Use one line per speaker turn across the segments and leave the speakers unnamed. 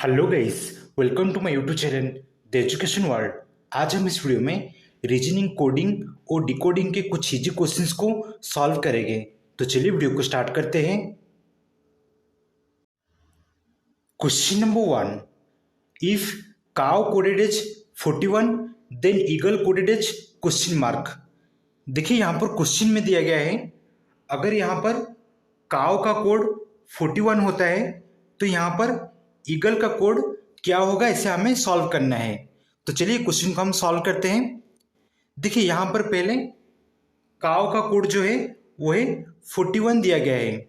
Hello guys, welcome to my YouTube channel the education world. आज हम इस video में रीजनिंग, कोडिंग और डिकोडिंग के कुछ इजी क्वेश्चंस को सॉल्व करेंगे। तो चलिए वीडियो को स्टार्ट करते हैं। Question number 1, if cow coded as 41 then eagle coded as question mark. देखिए यहाँ पर क्वेश्चन में दिया गया है, अगर यहाँ पर काउ का कोड 41 होता है तो यहाँ पर ईगल का कोड क्या होगा, इसे हमें सॉल्व करना है। तो चलिए क्वेश्चन को हम सॉल्व करते हैं। देखिए यहाँ पर पहले काउ का कोड जो है वो है 41 दिया गया है।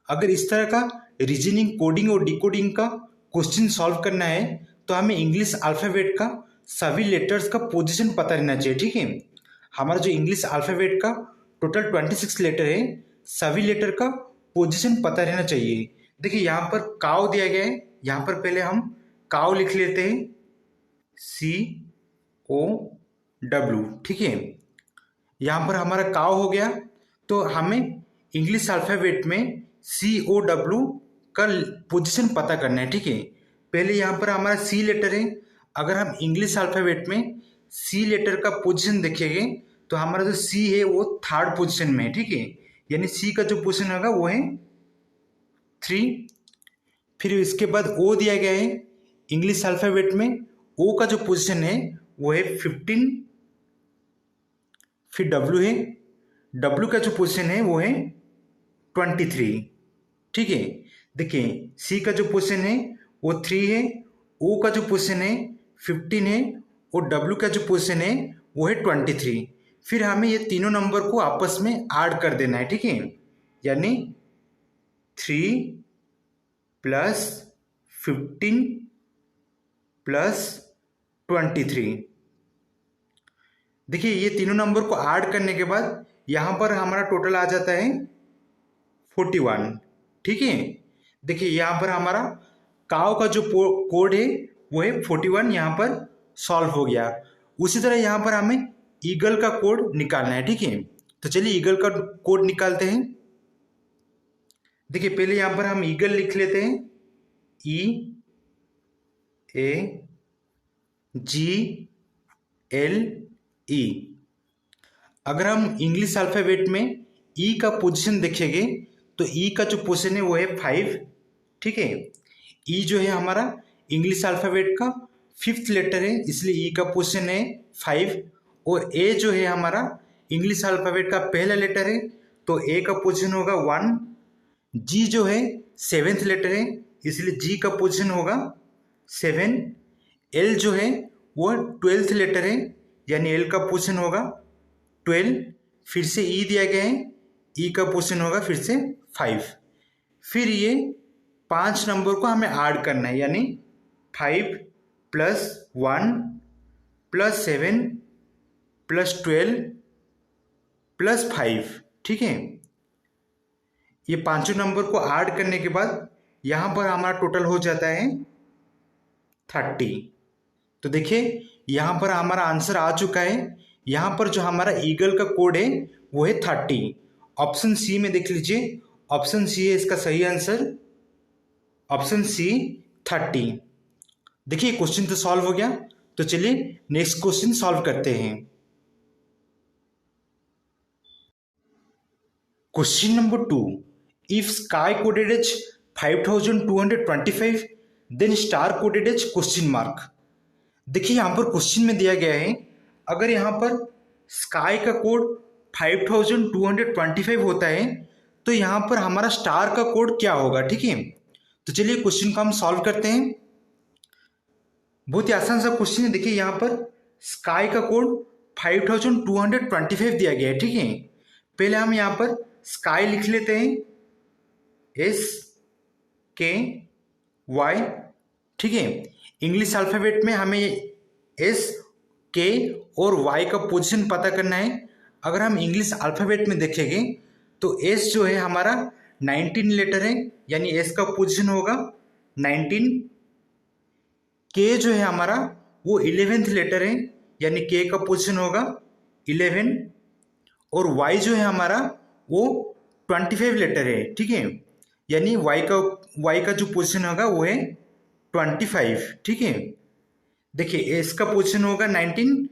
अगर इस तरह का रीजनिंग, कोडिंग और डिकोडिंग का क्वेश्चन सॉल्व करना है तो हमें इंग्लिश अल्फ़ाबेट का सभी लेटर्स का पोजीशन पता रहना चाहिए। ठीक है, हमारा जो इंग्लिश अल्फ़ाबेट का टोटल 26 लेटर है, सभी लेटर का पोजीशन पता रहना चाहिए। देखिए यहाँ पर काउ दिया गया है, यहाँ पर पहले हम काउ लिख लेते हैं, COW। ठीक है, यहाँ पर हमारा काउ हो गया। तो हमें इंग्लिश अल्फ़ाबेट में COW का पोजीशन पता करना है। ठीक है, पहले यहाँ पर हमारा C लेटर है। अगर हम इंग्लिश अल्फ़ाबेट में C लेटर का पोजीशन देखेंगे तो हमारा जो C है वो थर्ड पोजीशन में है। ठीक है, यानी C का जो पोजीशन होगा वो है 3। फिर इसके बाद O दिया गया है, इंग्लिश अल्फ़ाबेट में O का जो पोजीशन है वो है 15। फिर W है, W का जो पोजीशन है वो है 23। ठीक है, देखिए C का जो पोजीशन है वो 3 है, O का जो पोजीशन है 15 है और W का जो पोजीशन है वो है 23। फिर हमें ये तीनों नंबर को आपस में ऐड कर देना है। ठीक है, यानी 3 प्लस 15 प्लस 23। देखिए ये तीनों नंबर को ऐड करने के बाद यहाँ पर हमारा टोटल आ जाता है 41। ठीक है, देखिए यहाँ पर हमारा काउ का जो कोड है वो है 41, यहाँ पर सॉल्व हो गया। उसी तरह यहाँ पर हमें ईगल का कोड निकालना है। ठीक है, तो चलिए ईगल का कोड निकालते हैं। देखिए पहले यहाँ पर हम ईगल लिख लेते हैं, EAGLE। अगर हम इंग्लिश अल्फ़ाबेट में ई का पोजीशन देखेंगे तो ई का जो पोजीशन है वो है 5। ठीक है, ई जो है हमारा इंग्लिश अल्फ़ाबेट का 5th लेटर है, इसलिए ई का पोजीशन है 5। और ए जो है हमारा इंग्लिश अल्फ़ाबेट का पहला लेटर है, तो ए का पोजीशन होगा 1। जी जो है 7th लेटर है, इसलिए जी का पोजीशन होगा 7। एल जो है वो 12th लेटर है, यानी एल का पोजीशन होगा 12। फिर से ई दिया गया है, ई का पोजीशन होगा फिर से 5। फिर ये 5 नंबर को हमें ऐड करना है, यानी 5 प्लस 1 प्लस 7 प्लस 12 प्लस 5। ठीक है, ये पांचों नंबर को ऐड करने के बाद यहाँ पर हमारा टोटल हो जाता है 30। तो देखिए यहाँ पर हमारा आंसर आ चुका है। यहाँ पर जो हमारा ईगल का कोड है वो है 30। ऑप्शन सी में देख लीजिए, ऑप्शन सी है इसका सही आंसर, ऑप्शन सी 30। देखिए क्वेश्चन तो सॉल्व हो गया। तो चलिए नेक्स्ट क्वेश्चन सॉल्व करते हैं। Question number 2, if sky coded as 5225 then star coded as question mark. देखिए यहाँ पर क्वेश्चन में दिया गया है, अगर यहाँ पर स्काई का कोड 5225 होता है तो यहाँ पर हमारा स्टार का कोड क्या होगा। ठीक है, तो चलिए क्वेश्चन को हम सॉल्व करते हैं। बहुत ही आसान सा क्वेश्चन है। देखिए यहाँ पर स्काई का कोड 5225 दिया गया है। ठीक है, पहले हम यहाँ पर स्काई लिख लेते हैं, SKY। ठीक है, इंग्लिश अल्फ़ाबेट में हमें S, K और Y का पोजीशन पता करना है। अगर हम इंग्लिश अल्फ़ाबेट में देखेंगे तो S जो है हमारा 19 लेटर है, यानी S का पोजीशन होगा 19। K जो है हमारा वो 11th लेटर है, यानी K का पोजीशन होगा 11। और Y जो है हमारा वो 25 लेटर है। ठीक है, यानी Y का जो पोजीशन होगा वो है 25, ठीक है। देखिए एस का पोजीशन होगा 19,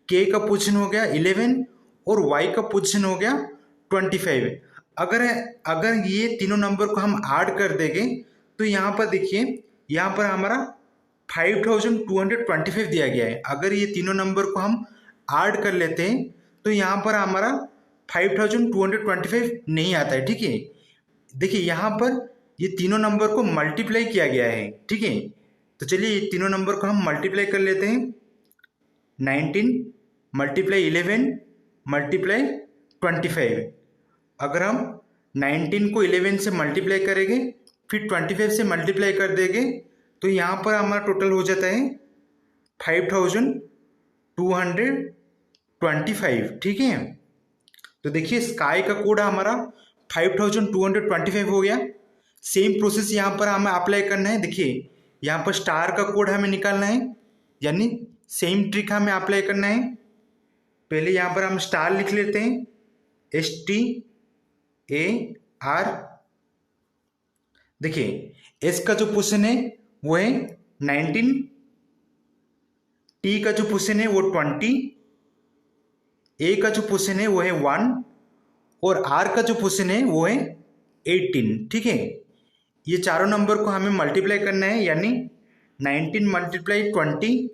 के का पोजीशन हो गया 11 और वाई का पोजीशन हो गया 25। अगर अगर ये तीनों नंबर को हम ऐड कर देंगे तो यहाँ पर देखिए, यहाँ पर हमारा 5225 दिया गया है। अगर ये तीनों नंबर को हम ऐड कर लेते हैं तो यहाँ पर हमारा 5225 नहीं आता है, ठीक है। देखिए यहाँ पर ये तीनों नंबर को मल्टीप्लाई किया गया है, ठीक है। तो चलिए ये तीनों नंबर को हम मल्टीप्लाई कर लेते हैं। 19 मल्टीप्लाई 11 मल्टीप्लाई 25। अगर हम 19 को 11 से मल्टीप्लाई करेंगे फिर 25 से मल्टीप्लाई कर देंगे तो यहाँ पर हमारा टोटल हो जाता है 5225, ठीक है। तो देखिए स्काई का कोड हमारा 5225 हो गया। सेम प्रोसेस यहाँ पर हमें अप्लाई करना है। देखिए यहाँ पर स्टार का कोड हमें निकालना है, यानी सेम ट्रिक हमें अप्लाई करना है। पहले यहाँ पर हम स्टार लिख लेते हैं, STAR। देखिए एस का जो पोजीशन है वो है 19, टी का जो पोजीशन है वो 20, ए का जो पोजीशन है वो है 1 और आर का जो पोजीशन है वो है 18, ठीक है। ये चारों नंबर को हमें मल्टीप्लाई करना है, यानी 19 मल्टीप्लाई 20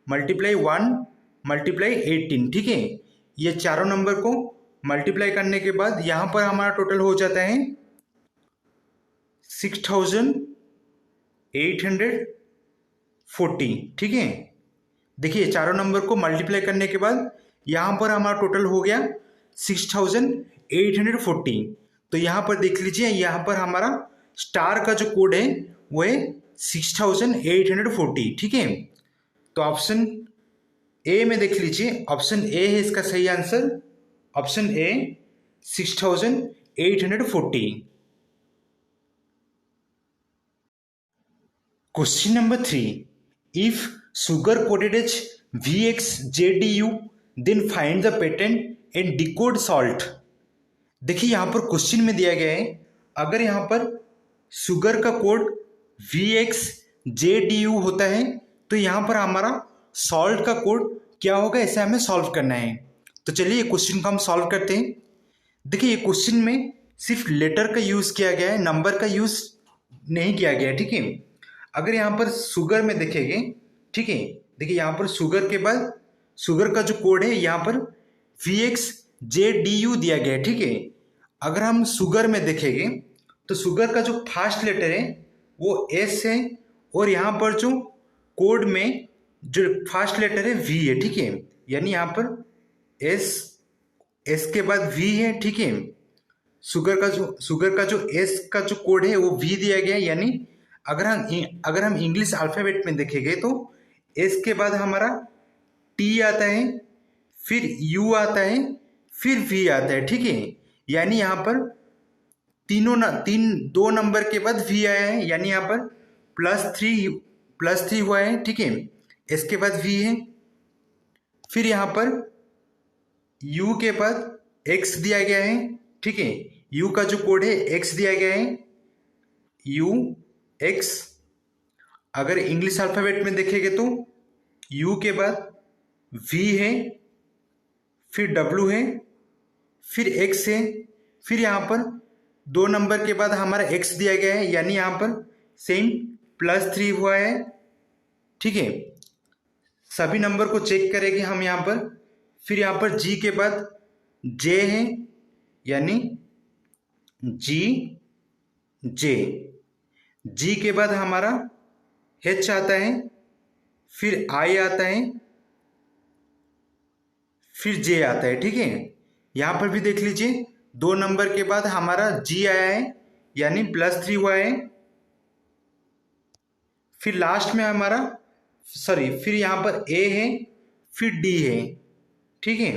मल्टीप्लाई 1 मल्टीप्लाई 18, ठीक है। ये चारों नंबर को मल्टीप्लाई करने के बाद यहाँ पर हमारा टोटल हो जाता है 6840, ठीक है। देखिए चारों नंबर को मल्टीप्लाई करने के बाद यहाँ पर हमारा टोटल हो गया 6840। तो यहाँ पर देख लीजिए, यहाँ पर हमारा स्टार का जो कोड है वो है 6840, ठीक है। तो ऑप्शन ए में देख लीजिए, ऑप्शन ए है इसका सही answer. Option A 6840। Question number 3, if sugar coated as VXJDU then find the pattern and decode salt। देखिए यहाँ पर क्वेश्चन में दिया गया है, अगर यहाँ पर शुगर का कोड VXJDU होता है तो यहाँ पर हमारा सॉल्ट का कोड क्या होगा, ऐसे हमें सॉल्व करना है। तो चलिए क्वेश्चन को हम सॉल्व करते हैं। देखिए ये क्वेश्चन में सिर्फ लेटर का यूज़ किया गया है, नंबर का यूज़ नहीं किया गया, ठीक है। अगर यहाँ पर शुगर में देखेंगे, ठीक है, देखिए यहाँ पर शुगर के बाद शुगर का जो कोड है यहाँ पर VXJDU दिया गया है, ठीक है। अगर हम शुगर में देखेंगे तो शुगर का जो फर्स्ट लेटर है वो S है और यहाँ पर जो कोड में जो फर्स्ट लेटर है V है, ठीक है। यानी यहाँ पर S के बाद V है, ठीक है। शुगर का जो S का जो कोड है वो V दिया गया है। यानी अगर हम इंग्लिश अल्फ़ाबेट में देखेंगे तो S के बाद हमारा T आता है, फिर U आता है, फिर V आता है, ठीक है। यानी यहाँ पर दो नंबर के बाद V आया है, यानी यहाँ पर +3 हुआ है, ठीक है। S के बाद V है, फिर यहाँ पर U के बाद X दिया गया है, ठीक है। U का जो कोड है X दिया गया है, UX। अगर इंग्लिश अल्फ़ाबेट में देखेंगे तो U के बाद V है, फिर W है, फिर X है, फिर यहाँ पर दो नंबर के बाद हमारा X दिया गया है, यानी यहाँ पर सेम +3 हुआ है, ठीक है। सभी नंबर को चेक करेंगे हम यहाँ पर। फिर यहाँ पर G के बाद J है, यानी G के बाद हमारा H आता है, फिर I आता है, फिर J आता है, ठीक है। यहाँ पर भी देख लीजिए, दो नंबर के बाद हमारा G आया है, यानी +3 हुआ है। फिर लास्ट में हमारा फिर यहाँ पर A है, फिर D है, ठीक है।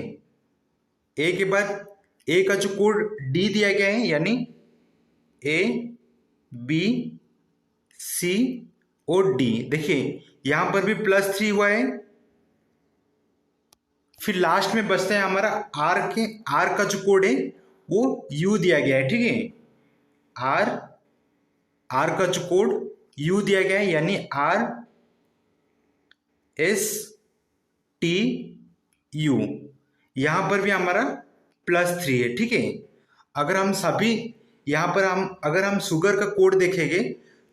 A के बाद A का जो कोड D दिया गया है, यानी A B C और D। देखिए यहाँ पर भी +3 हुआ है। फिर लास्ट में बचता है हमारा R का जो कोड है वो U दिया गया है, ठीक है। R का जो कोड यू दिया गया है, यानी आर एस टी यू। यहाँ पर भी हमारा +3 है, ठीक है। अगर हम सभी यहाँ पर अगर हम शुगर का कोड देखेंगे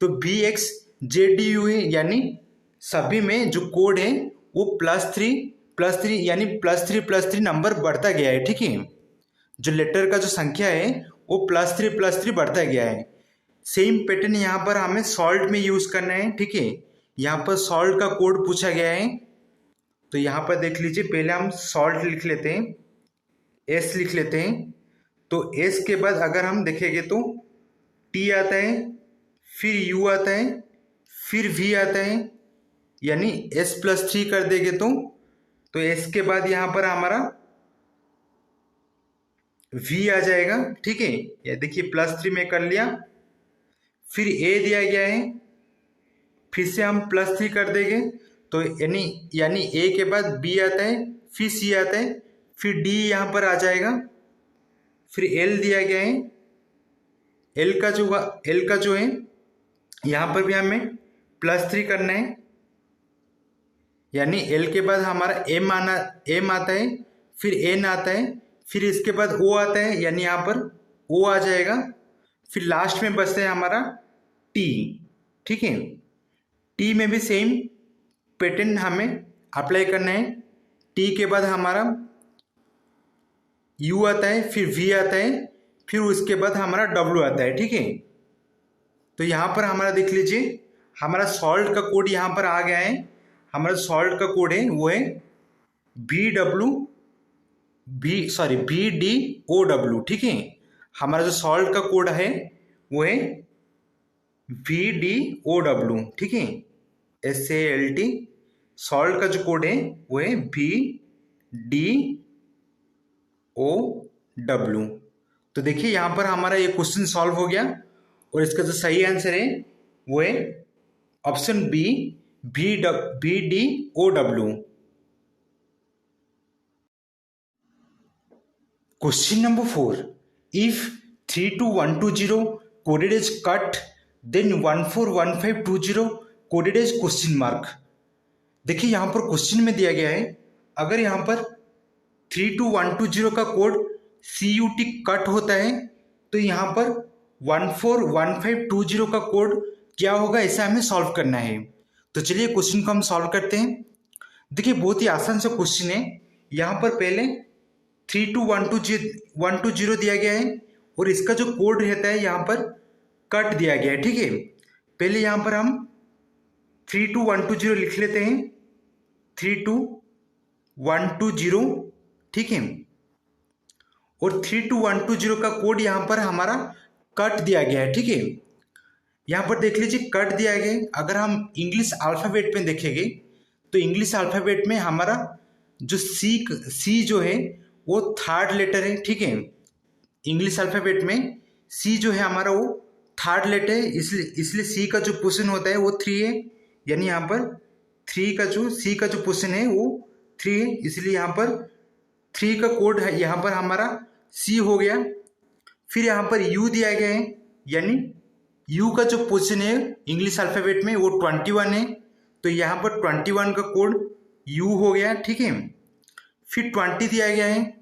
तो BXJDU है, यानी सभी में जो कोड है वो +3 यानी +3 नंबर बढ़ता गया है, ठीक है। जो लेटर का जो संख्या है वो +3 बढ़ता गया है। सेम पैटर्न यहाँ पर हमें सॉल्ट में यूज करना है, ठीक है। यहाँ पर सॉल्ट का कोड पूछा गया है, तो यहाँ पर देख लीजिए, पहले हम सॉल्ट लिख लेते हैं, S लिख लेते हैं। तो S के बाद अगर हम देखेंगे तो T आता है, फिर U आता है, फिर V आता है, यानी S+3 कर देंगे तो S के बाद यहाँ पर हमारा V आ जाएगा, ठीक है। ये देखिए +3 में कर लिया, फिर A दिया गया है, फिर से हम +3 कर देंगे, तो यानी A के बाद B आता है, फिर C आता है, फिर D यहाँ पर आ जाएगा, फिर L दिया गया है। L का जो है यहाँ पर भी हमें +3 करना है, यानी L के बाद हमारा M आता है, फिर N आता है, फिर इसके बाद O आता है, यानी यहाँ पर O आ जाएगा, फिर लास्ट में बचता है हमारा T, ठीक है। T में भी सेम पैटर्न हमें अप्लाई करना है। T के बाद हमारा U आता है, फिर V आता है, फिर उसके बाद हमारा W आता है, ठीक है। तो यहाँ पर हमारा देख लीजिए, हमारा सॉल्ट का कोड यहाँ पर आ गया है। हमारा सॉल्ट का कोड है वो है BDOW, ठीक है। हमारा जो सॉल्ट का कोड है वो है BDOW, ठीक है। SALT सॉल्ट का जो कोड है वो है BDOW। तो देखिए यहाँ पर हमारा ये क्वेश्चन सॉल्व हो गया, और इसका जो सही आंसर है वो है option B, BDOW। Question number 4. If 32120 coded as cut, then 141520 coded as question mark. देखिए यहाँ पर क्वेश्चन में दिया गया है, अगर यहाँ पर 32120 का कोड CUT कट होता है तो यहाँ पर 141520 का कोड क्या होगा, ऐसा हमें सॉल्व करना है। तो चलिए क्वेश्चन को हम सॉल्व करते हैं। देखिए बहुत ही आसान सा क्वेश्चन है। यहाँ पर पहले 32120 दिया गया है, और इसका जो कोड रहता है यहाँ पर कट दिया गया है, ठीक है। पहले यहाँ पर हम 32120 लिख लेते हैं, 32120, ठीक है। और 32120 का कोड यहाँ पर हमारा कट दिया गया है, ठीक है। यहाँ पर देख लीजिए कट दिया गया है। अगर हम इंग्लिश अल्फ़ाबेट में देखेंगे तो इंग्लिश अल्फ़ाबेट में हमारा जो सी जो है वो थर्ड लेटर है, ठीक है। इंग्लिश अल्फ़ाबेट में सी जो है हमारा वो थर्ड लेटर है, इसलिए सी का जो पोजीशन होता है वो 3 है, यानी यहाँ पर सी का जो पोजीशन है वो 3 है, इसलिए यहाँ पर 3 का कोड है, यहाँ पर हमारा सी हो गया। फिर यहाँ पर यू दिया गया है, यानी यू का जो पोजीशन है इंग्लिश अल्फ़ाबेट में वो 21 है, तो यहाँ पर 21 का कोड यू हो गया, ठीक है। फिर 20 दिया गया है।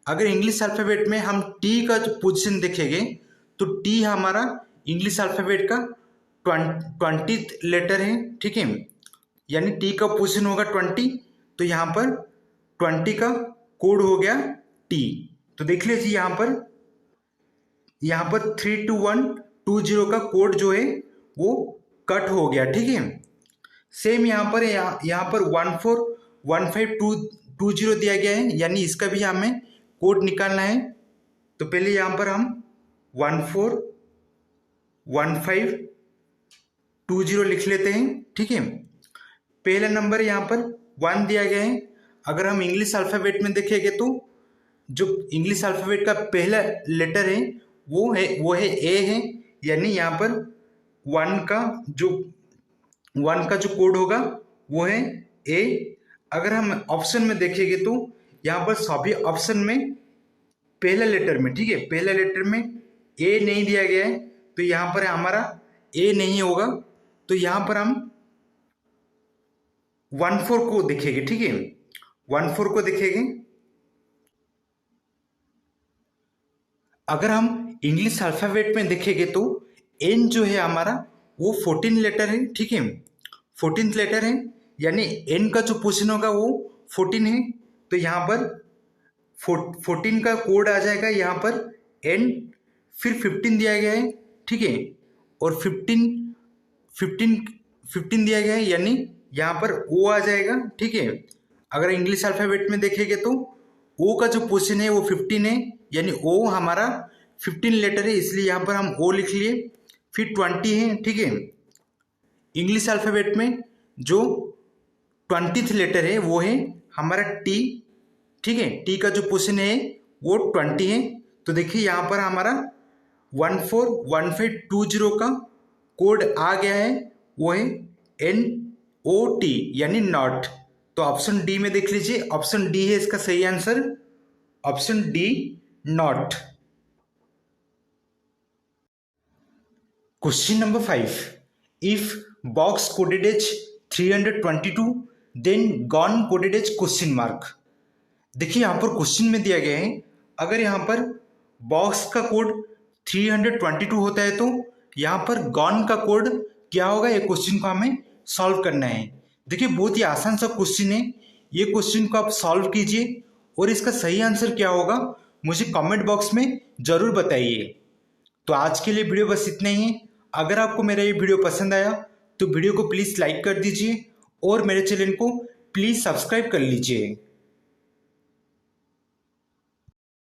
अगर इंग्लिश अल्फ़ाबेट में हम टी का जो पोजीशन देखेंगे तो टी हमारा इंग्लिश अल्फ़ाबेट का 20th लेटर है, ठीक है, यानी टी का पोजीशन होगा 20, तो यहाँ पर 20 का कोड हो गया टी। तो देख लीजिए यहाँ पर 32120 का कोड जो है वो कट हो गया, ठीक है। सेम यहाँ पर 141520 दिया गया है, यानी इसका भी हमें कोड निकालना है। तो पहले यहाँ पर हम 141520 लिख लेते हैं, ठीक है। पहला नंबर यहाँ पर 1 दिया गया है। अगर हम इंग्लिश अल्फ़ाबेट में देखेंगे तो जो इंग्लिश अल्फ़ाबेट का पहला लेटर है वो है ए है, यानी यहाँ पर 1 का जो कोड होगा वो है ए। अगर हम ऑप्शन में देखेंगे तो यहाँ पर सभी ऑप्शन में पहला लेटर में, ठीक है, पहला लेटर में ए नहीं दिया गया है, तो यहाँ पर हमारा ए नहीं होगा, तो यहाँ पर हम 1/4 को देखेंगे, ठीक है, 1/4 को देखेंगे। अगर हम इंग्लिश अल्फाबेट में देखेंगे तो एन जो है हमारा वो 14 लेटर है, ठीक है, 14th लेटर है, यानी एन का जो पोजीशन होगा वो 14 है। तो यहाँ पर 14 का कोड आ जाएगा, यहाँ पर एन, फिर 15 दिया गया है, ठीक है, और 15 दिया गया है, यानी यहाँ पर ओ आ जाएगा, ठीक है। अगर इंग्लिश अल्फाबेट में देखेंगे तो ओ का जो पोजीशन है वो 15 है, यानी ओ हमारा 15 लेटर है, इसलिए यहाँ पर हम ओ लिख लिए। फिर 20 है, ठीक है। इंग्लिश अल्फाबेट में जो 20th लेटर है वो है हमारा टी, ठीक है, टी का जो पोजीशन है वो 20 है। तो देखिए यहाँ पर हमारा 141520 का कोड आ गया है, वो है NOT यानी नॉट। तो ऑप्शन डी में देख लीजिए, ऑप्शन डी है इसका सही answer, option D not. Question number 5, if box coded as 322 then gone coded as question mark. देखिए यहाँ पर क्वेश्चन में दिया गया है, अगर यहाँ पर बॉक्स का कोड 322 होता है तो यहाँ पर गॉन का कोड क्या होगा, ये क्वेश्चन को हमें सॉल्व करना है। देखिए बहुत ही आसान सा क्वेश्चन है, ये क्वेश्चन को आप सॉल्व कीजिए और इसका सही आंसर क्या होगा मुझे कमेंट बॉक्स में ज़रूर बताइए। तो आज के लिए वीडियो बस इतना ही है। अगर आपको मेरा ये वीडियो पसंद आया तो वीडियो को प्लीज़ लाइक कर दीजिए और मेरे चैनल को प्लीज़ सब्सक्राइब कर लीजिए।